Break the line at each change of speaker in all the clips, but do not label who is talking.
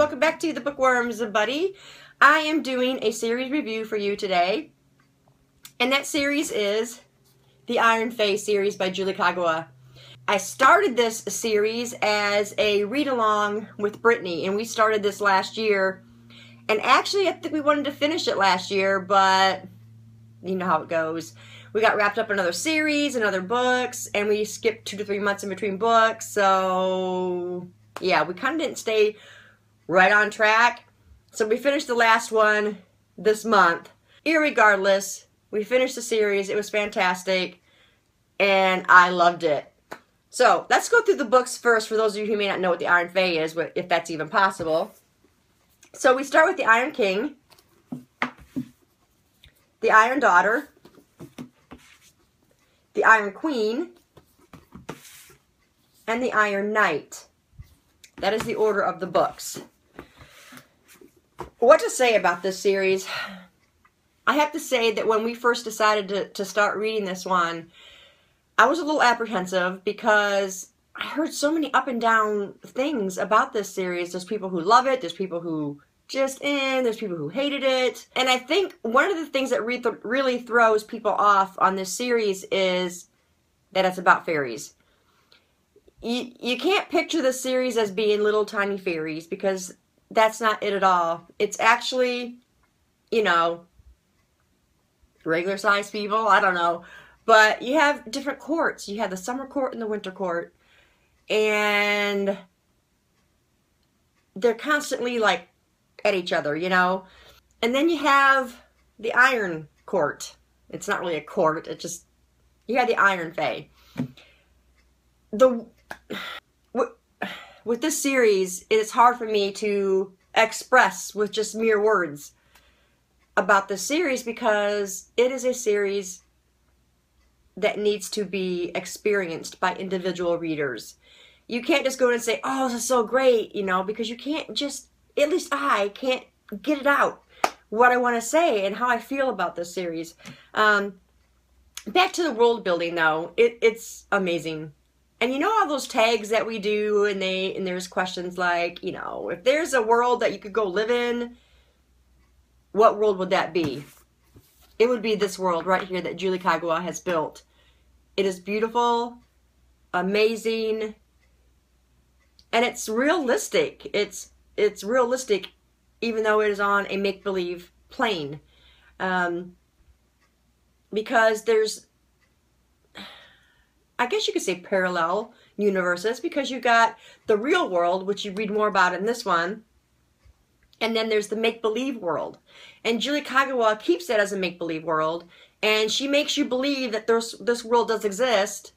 welcome back to the Bookworms, buddy. I am doing a series review for you today, and that series is the Iron Fey series by Julie Kagawa. I started this series as a read-along with Brittni, and we started this last year, and actually I think we wanted to finish it last year, but you know how it goes. We got wrapped up in another series and other books, and we skipped 2 to 3 months in between books, so yeah, we kind of didn't stay right on track. So we finished the last one this month. Irregardless, we finished the series. It was fantastic, and I loved it. So let's go through the books first for those of you who may not know what the Iron Fey is, if that's even possible. So we start with the Iron King, the Iron Daughter, the Iron Queen, and the Iron Knight. That is the order of the books. What to say about this series? I have to say that when we first decided to start reading this one, I was a little apprehensive because I heard so many up and down things about this series. There's people who love it, there's people who there's people who hated it. And I think one of the things that really throws people off on this series is that it's about fairies. You can't picture this series as being little tiny fairies, because that's not it at all. It's actually, you know, regular sized people, I don't know. But you have different courts. You have the summer court and the winter court. And they're constantly like at each other, you know. And then you have the Iron Court. It's not really a court, it's just, you have the Iron Fey. With this series, it is hard for me to express with just mere words about this series, because it is a series that needs to be experienced by individual readers. You can't just go in and say, oh, this is so great, you know, because you can't just, at least I can't get it out, what I want to say and how I feel about this series. Back to the world building, though, it's amazing. And you know all those tags that we do, and there's questions like, you know, if there's a world that you could go live in, what world would that be? It would be this world right here that Julie Kagawa has built. It is beautiful, amazing, and it's realistic. It's realistic, even though it is on a make-believe plane. Because there's, I guess you could say, parallel universes, because you got the real world, which you read more about in this one, and then there's the make-believe world. And Julie Kagawa keeps that as a make-believe world, and she makes you believe that this world does exist,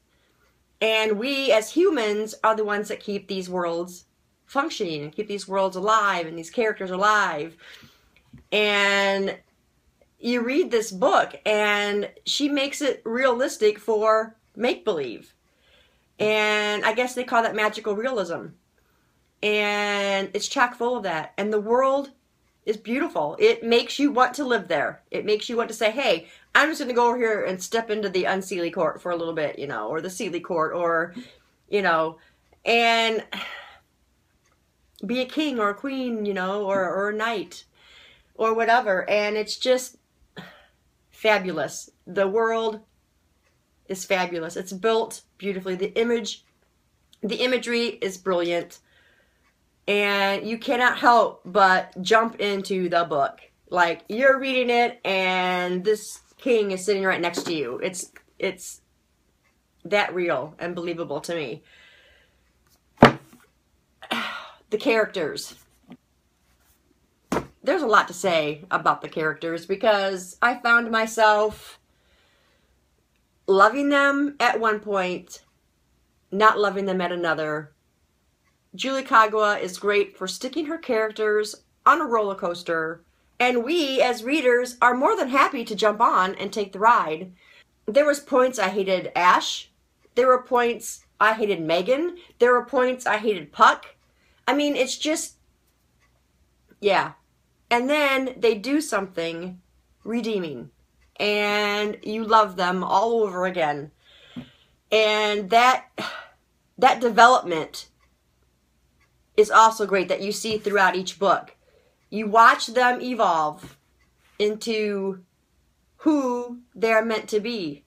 and we as humans are the ones that keep these worlds functioning and keep these worlds alive and these characters alive. And you read this book, and she makes it realistic for make-believe. And I guess they call that magical realism. And it's chock full of that. And the world is beautiful. It makes you want to live there. It makes you want to say, hey, I'm just going to go over here and step into the Unseelie Court for a little bit, you know, or the Seelie Court, or, you know, and be a king or a queen, you know, or a knight or whatever. And it's just fabulous. The world is fabulous. It's built beautifully. The imagery is brilliant. And you cannot help but jump into the book. Like, you're reading it and this king is sitting right next to you. It's that real and believable to me. The characters. There's a lot to say about the characters, because I found myself loving them at one point, not loving them at another. Julie Kagawa is great for sticking her characters on a roller coaster, and we as readers are more than happy to jump on and take the ride. There was points I hated Ash. There were points I hated Megan. There were points I hated Puck. I mean, it's just, yeah. And then they do something redeeming, and you love them all over again. And that development is also great that you see throughout each book. You watch them evolve into who they're meant to be.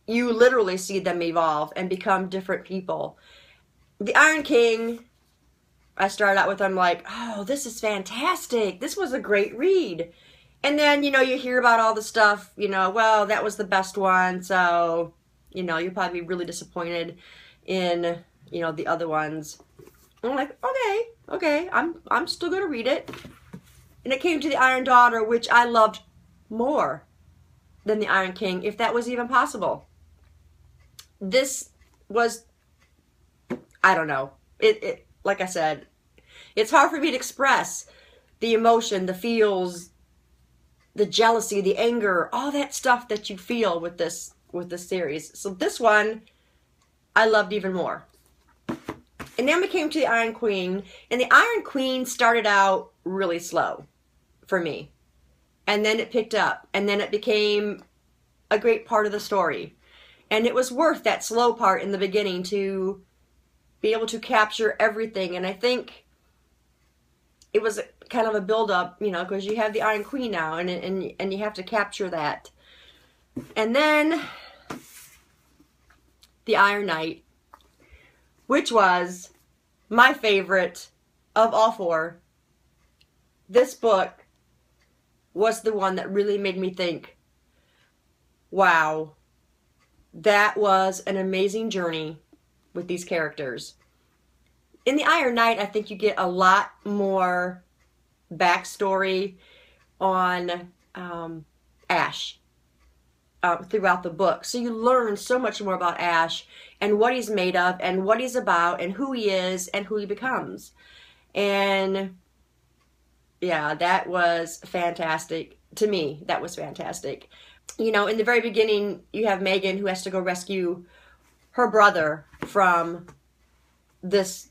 You literally see them evolve and become different people. The Iron King, I started out with, I'm like, oh, this is fantastic. This was a great read. And then, you know, you hear about all the stuff, you know, well, that was the best one. So, you know, you'll probably be really disappointed in, you know, the other ones. And I'm like, okay, I'm still going to read it. And it came to the Iron Daughter, which I loved more than the Iron King, if that was even possible. This was, I don't know. It like I said, it's hard for me to express the emotion, the feels, the jealousy, the anger, all that stuff that you feel with this series. So this one, I loved even more. And then we came to the Iron Queen, and the Iron Queen started out really slow for me. And then it picked up, and then it became a great part of the story. And it was worth that slow part in the beginning to be able to capture everything. And I think it was kind of a build-up, you know, because you have the Iron Queen now, and you have to capture that. And then the Iron Knight, which was my favorite of all four. This book was the one that really made me think, wow, that was an amazing journey with these characters. In the Iron Knight, I think you get a lot more backstory on Ash throughout the book. So you learn so much more about Ash and what he's made of and what he's about and who he is and who he becomes. And yeah, that was fantastic. To me, that was fantastic. You know, in the very beginning, you have Megan who has to go rescue her brother from this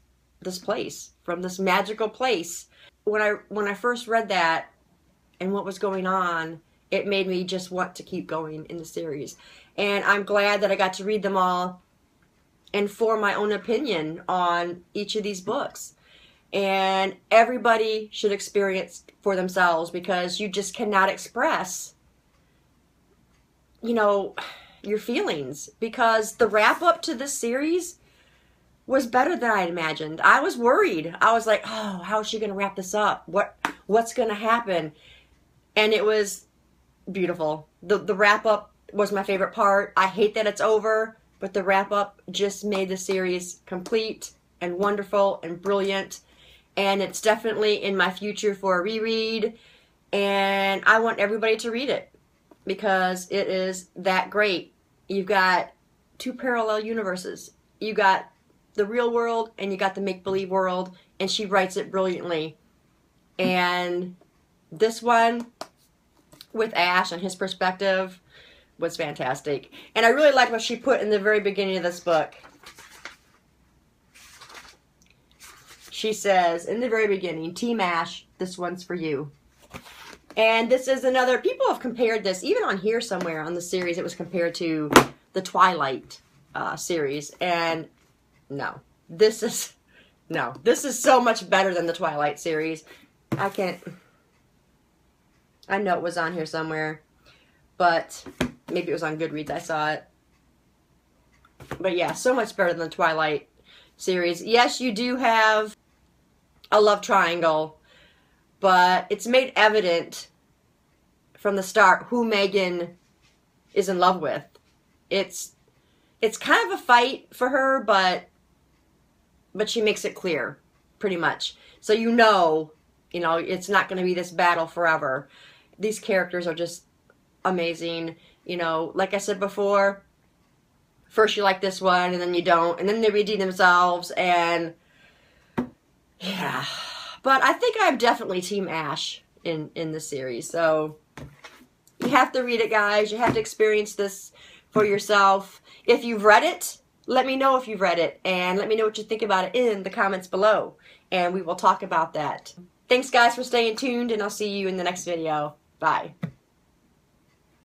place, from this magical place. When I first read that and what was going on, it made me just want to keep going in the series. And I'm glad that I got to read them all and form my own opinion on each of these books. And everybody should experience for themselves, because you just cannot express, you know, your feelings, because the wrap up to this series was better than I had imagined. I was worried. I was like, oh, how is she going to wrap this up? What's going to happen? And it was beautiful. The wrap up was my favorite part. I hate that it's over, but the wrap up just made the series complete and wonderful and brilliant. And it's definitely in my future for a reread. And I want everybody to read it, because it is that great. You've got two parallel universes. You got the real world and you got the make-believe world, and she writes it brilliantly. And this one with Ash and his perspective was fantastic. And I really like what she put in the very beginning of this book. She says in the very beginning, Team Ash, this one's for you. And this is another, people have compared this, even on here somewhere on the series, it was compared to the Twilight series. And no, this is so much better than the Twilight series. I know it was on here somewhere, but maybe it was on Goodreads, I saw it. But yeah, so much better than the Twilight series. Yes, you do have a love triangle, but it's made evident from the start who Megan is in love with. It's kind of a fight for her, but she makes it clear, pretty much. So you know, it's not going to be this battle forever. These characters are just amazing. You know, like I said before, first you like this one, and then you don't, and then they redeem themselves, and yeah. But I think I'm definitely Team Ash in this series. So you have to read it, guys. You have to experience this for yourself. If you've read it, let me know if you've read it, and let me know what you think about it in the comments below, and we will talk about that. Thanks, guys, for staying tuned, and I'll see you in the next video. Bye.